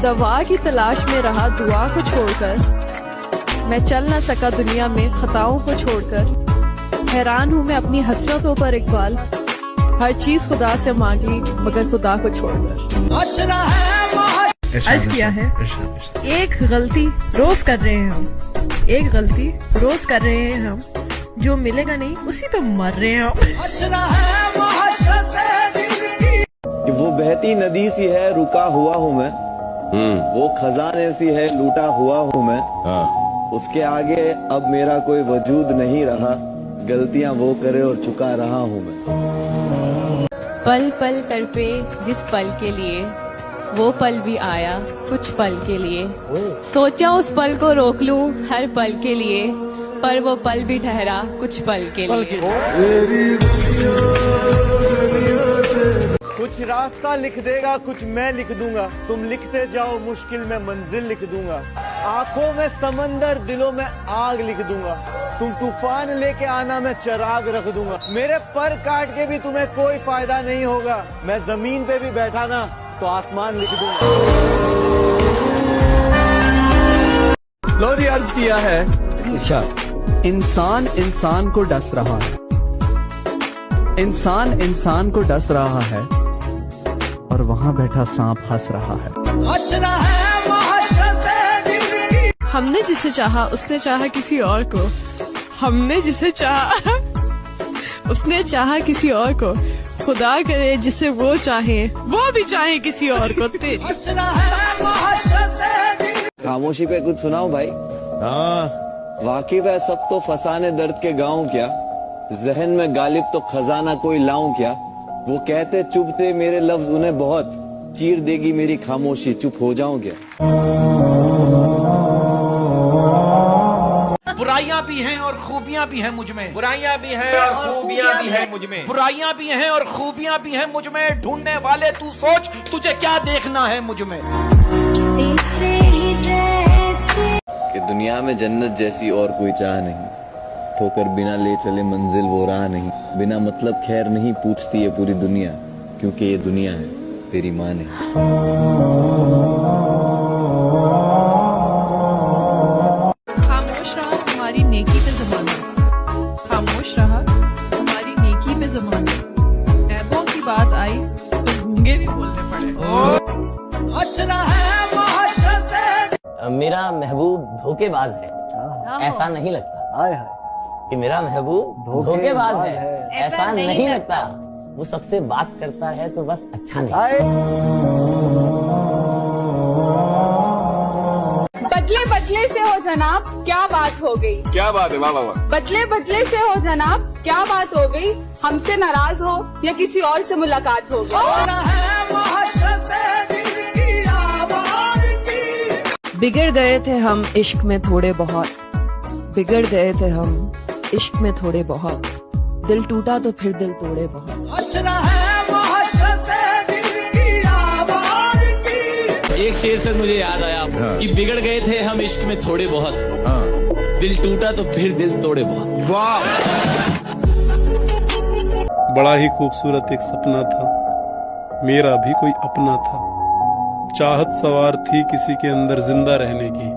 दवा की तलाश में रहा दुआ को छोड़कर, मैं चल न सका दुनिया में खताओं को छोड़कर। हैरान हूँ मैं अपनी हसरतों पर इकबाल, हर चीज खुदा से मांग ली मगर खुदा को छोड़कर। अर्ज किया है, एक गलती रोज कर रहे हैं हम, एक गलती रोज कर रहे हैं हम, जो मिलेगा नहीं उसी पे मर रहे हैं हम। वो बहती नदी सी है रुका हुआ हूँ मैं, वो खजाने सी है लूटा हुआ हूँ मैं, उसके आगे अब मेरा कोई वजूद नहीं रहा, गलतियाँ वो करे और चुका रहा हूँ मैं। पल पल तड़पे जिस पल के लिए, वो पल भी आया कुछ पल के लिए, सोचा उस पल को रोक लूं हर पल के लिए, पर वो पल भी ठहरा कुछ पल के लिए। कुछ रास्ता लिख देगा कुछ मैं लिख दूंगा, तुम लिखते जाओ मुश्किल में मंजिल लिख दूंगा, आंखों में समंदर दिलों में आग लिख दूंगा, तुम तूफान लेके आना मैं चिराग रख दूंगा, मेरे पर काट के भी तुम्हें कोई फायदा नहीं होगा, मैं जमीन पे भी बैठा ना तो आसमान लिख दूंगा। लो जी अर्ज किया है, इंसान इंसान को डस रहा है, इंसान इंसान को डस रहा है, और वहाँ बैठा सांप हंस रहा है। हमने जिसे चाहा उसने चाहा किसी और को, हमने जिसे चाहा उसने चाहा किसी और को, खुदा करे जिसे वो चाहे वो भी चाहे किसी और को। तेरी खामोशी पे कुछ सुनाऊं भाई? वाकिफ है सब तो फसाने दर्द के गाँव क्या, जहन में गालिब तो खजाना कोई लाऊं क्या, वो कहते चुभते मेरे लफ्ज उन्हें बहुत, चीर देगी मेरी खामोशी चुप हो जाऊं क्या। बुराइयां भी हैं और खूबियां भी हैं मुझ में, बुराइयां भी हैं और खूबियां भी हैं मुझ में, बुराइयां भी हैं और खूबियां भी हैं मुझ में, ढूंढने वाले तू सोच तुझे क्या देखना है मुझ में। कि दुनिया में जन्नत जैसी और कोई चाह नहीं, ठोकर बिना ले चले मंजिल वो राह नहीं, बिना मतलब खैर नहीं पूछती है पूरी दुनिया, क्योंकि ये दुनिया है तेरी माँ नहीं। खामोश रहा हमारी नेकी पे ज़माना, खामोश रहा हमारी नेकी पे ज़माना, ऐबों की बात आई तो गूंगे भी बोलने पड़े। मेरा महबूब धोखेबाज है, ऐसा नहीं लगता कि मेरा महबूब धोखेबाज है, ऐसा नहीं लगता, वो सबसे बात करता है तो बस अच्छा नहीं। बदले बदले से हो जनाब क्या बात हो गई, क्या बात है वाह वाह वाह। बदले बदले से हो जनाब क्या बात हो गई, हमसे नाराज हो या किसी और से मुलाकात हो गई। बिगड़ गए थे हम इश्क में थोड़े बहुत, बिगड़ गए थे हम इश्क में थोड़े बहुत, दिल टूटा तो फिर दिल तोड़े बहुत। एक शेर से मुझे याद आया कि बिगड़ गए थे हम इश्क में थोड़े बहुत, दिल टूटा तो फिर दिल तोड़े बहुत। वाह, बड़ा ही खूबसूरत एक सपना था, मेरा भी कोई अपना था, चाहत सवार थी किसी के अंदर जिंदा रहने की,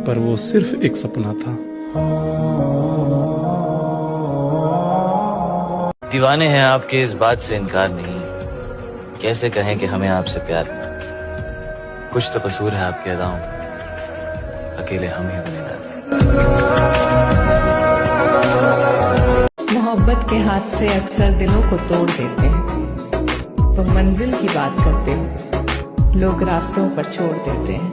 पर वो सिर्फ एक सपना था। दीवाने हैं आपके इस बात से इनकार नहीं, कैसे कहें कि हमें आपसे प्यार नहीं, कुछ तो कसूर है आपके अदाओं में, अकेले हम ही गुनहगार। मोहब्बत के हाथ से अक्सर दिलों को तोड़ देते हैं, तो मंजिल की बात करते हैं लोग रास्तों पर छोड़ देते हैं।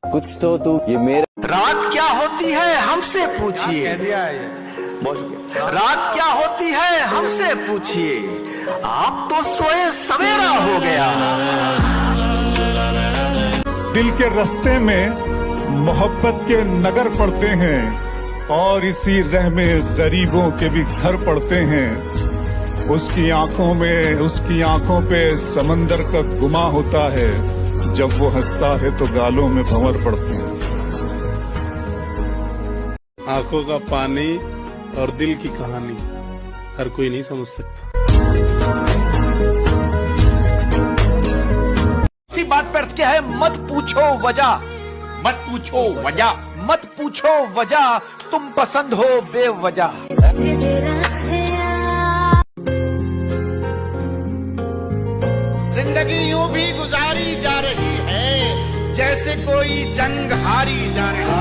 कुछ तो तू ये मेरे रात क्या होती है हमसे पूछिए, रात क्या होती है हमसे पूछिए, आप तो सोए सवेरा हो गया। दिल के रास्ते में मोहब्बत के नगर पड़ते हैं, और इसी राह में गरीबों के भी घर पड़ते हैं, उसकी आंखों पे समंदर का गुमा होता है, जब वो हंसता है तो गालों में भंवर पड़ते हैं। आंखों का पानी और दिल की कहानी हर कोई नहीं समझ सकता। पेट्स क्या है, मत पूछो वजह, मत पूछो वजह, मत पूछो वजह, तुम पसंद हो बेवजह। जिंदगी यूं भी गुजारी जा रही है जैसे कोई जंग हारी जा रही है,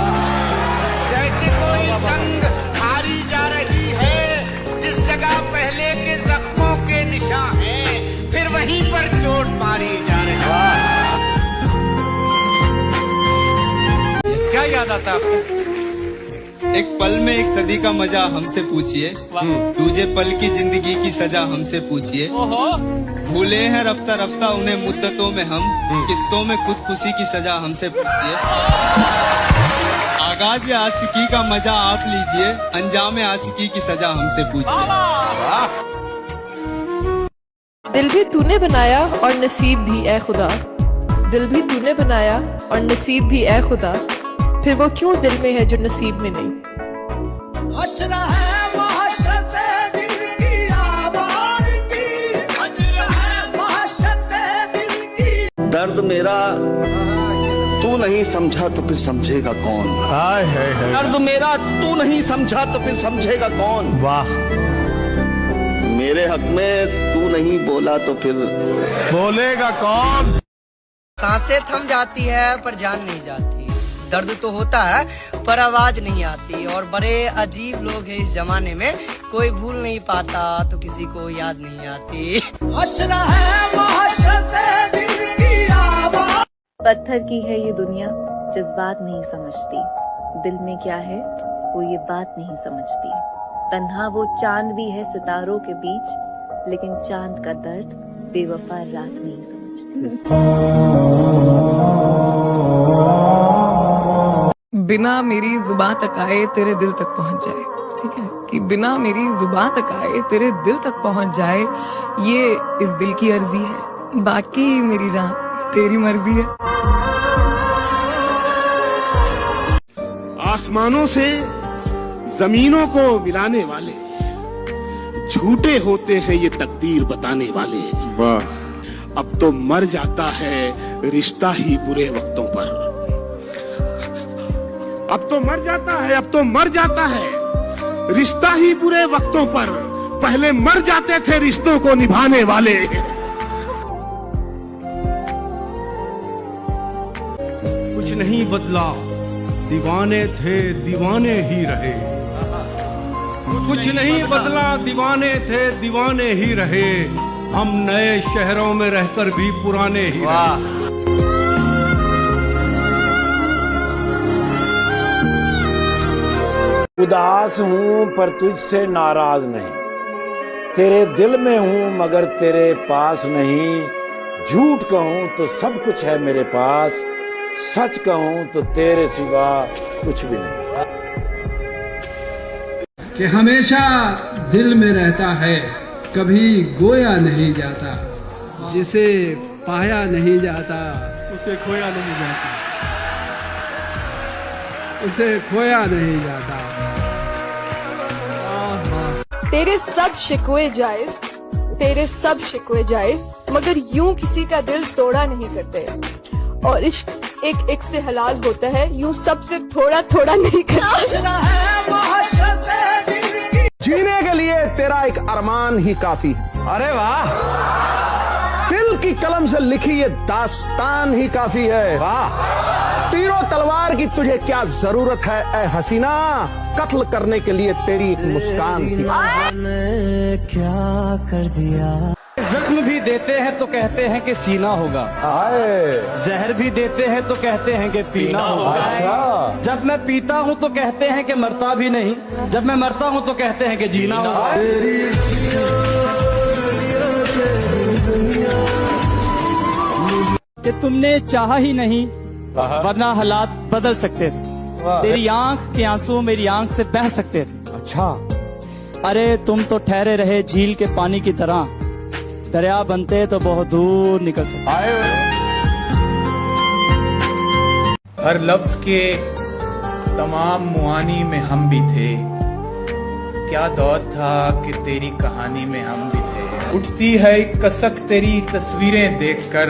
जैसे कोई जंग हारी जा रही है। जिस जगह पहले के जख्मों के निशान हैं, फिर वहीं पर चोट मारी जा रही है। क्या याद आता है आपको? एक पल में एक सदी का मजा हमसे पूछिए, दूजे पल की जिंदगी की सजा हमसे पूछिए। भूले हैं रफ्ता रफ्ता उन्हें मुद्दतों में हम, किस्तों में खुद खुशी की सजा हमसे पूछिए। आगाज आशिकी का मजा आप लीजिए, अंजाम आशिकी की सजा हमसे पूछिए। दिल भी तूने बनाया और नसीब भी ए खुदा, दिल भी तूने बनाया और नसीब भी ए खुदा, फिर वो क्यों दिल में है जो नसीब में नहीं। दर्द मेरा तू नहीं समझा तो फिर समझेगा कौन। दर्द मेरा तू नहीं समझा तो फिर समझेगा कौन। वाह। मेरे हक में तू नहीं बोला तो फिर बोलेगा कौन। सांसें थम जाती है पर जान नहीं जाती, दर्द तो होता है पर आवाज नहीं आती। और बड़े अजीब लोग हैं इस जमाने में, कोई भूल नहीं पाता तो किसी को याद नहीं आती। पत्थर की है ये दुनिया, जज्बात नहीं समझती, दिल में क्या है वो ये बात नहीं समझती। तन्हा वो चांद भी है सितारों के बीच, लेकिन चांद का दर्द बेवफा रात नहीं समझती। बिना मेरी जुबान तक आए तेरे दिल तक पहुंच जाए, ठीक है, कि बिना मेरी जुबान तक आए तेरे दिल तक पहुंच जाए, ये इस दिल की अर्जी है, बाकी मेरी जान तेरी मर्जी है। आसमानों से जमीनों को मिलाने वाले झूठे होते हैं ये तकदीर बताने वाले। वाह। अब तो मर जाता है रिश्ता ही बुरे वक्तों पर, अब तो मर जाता है, अब तो मर जाता है रिश्ता ही बुरे वक्तों पर, पहले मर जाते थे रिश्तों को निभाने वाले। कुछ नहीं बदला, दीवाने थे दीवाने ही रहे। कुछ नहीं बदला, दीवाने थे दीवाने ही रहे, हम नए शहरों में रहकर भी पुराने ही रहे। उदास हूँ पर तुझसे नाराज नहीं, तेरे दिल में हूँ मगर तेरे पास नहीं। झूठ कहूँ तो सब कुछ है मेरे पास, सच कहूँ तो तेरे सिवा कुछ भी नहीं। कि हमेशा दिल में रहता है, कभी गोया नहीं जाता, जिसे पाया नहीं जाता उसे खोया नहीं जाता, उसे खोया नहीं जाता। तेरे सब शिकवे जायज, तेरे सब शिकवे जायज, मगर यूं किसी का दिल तोड़ा नहीं करते। और इश्क एक एक से हलाल होता है, यूं सबसे थोड़ा थोड़ा नहीं करते। जीने के लिए तेरा एक अरमान ही काफी है। अरे वाह। दिल की कलम से लिखी ये दास्तान ही काफी है। वाह। तीरों तलवार की तुझे क्या जरूरत है ए हसीना, कत्ल करने के लिए तेरी एक मुस्कान ही। क्या कर दिया। जख्म भी देते हैं तो कहते हैं कि सीना होगा, जहर भी देते हैं तो कहते हैं कि पीना होगा। अच्छा। जब मैं पीता हूँ तो कहते हैं कि मरता भी नहीं, जब मैं मरता हूँ तो कहते हैं कि जीना होगा। कि तुमने चाहा ही नहीं वरना हालात बदल सकते थे, तेरी आंख के आंसू मेरी आंख से बह सकते थे। अच्छा। अरे तुम तो ठहरे रहे झील के पानी की तरह, दरिया बनते तो बहुत दूर निकल सकते। हर लफ्ज के तमाम मुआनी में हम भी थे, क्या दौर था कि तेरी कहानी में हम भी थे। उठती है कसक तेरी तस्वीरें देखकर,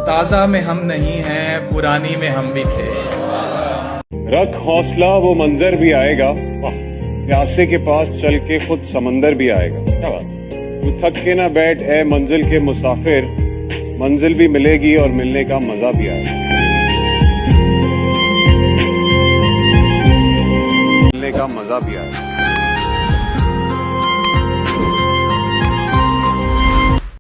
ताजा में हम नहीं हैं, पुरानी में हम भी थे। रख हौसला, वो मंजर भी आएगा। प्यासे के पास चल के खुद समंदर भी आएगा। क्या बात। तू थक के ना बैठ ए मंजिल के मुसाफिर, मंजिल भी मिलेगी और मिलने का मजा भी आएगा। मिलने का मजा भी आएगा।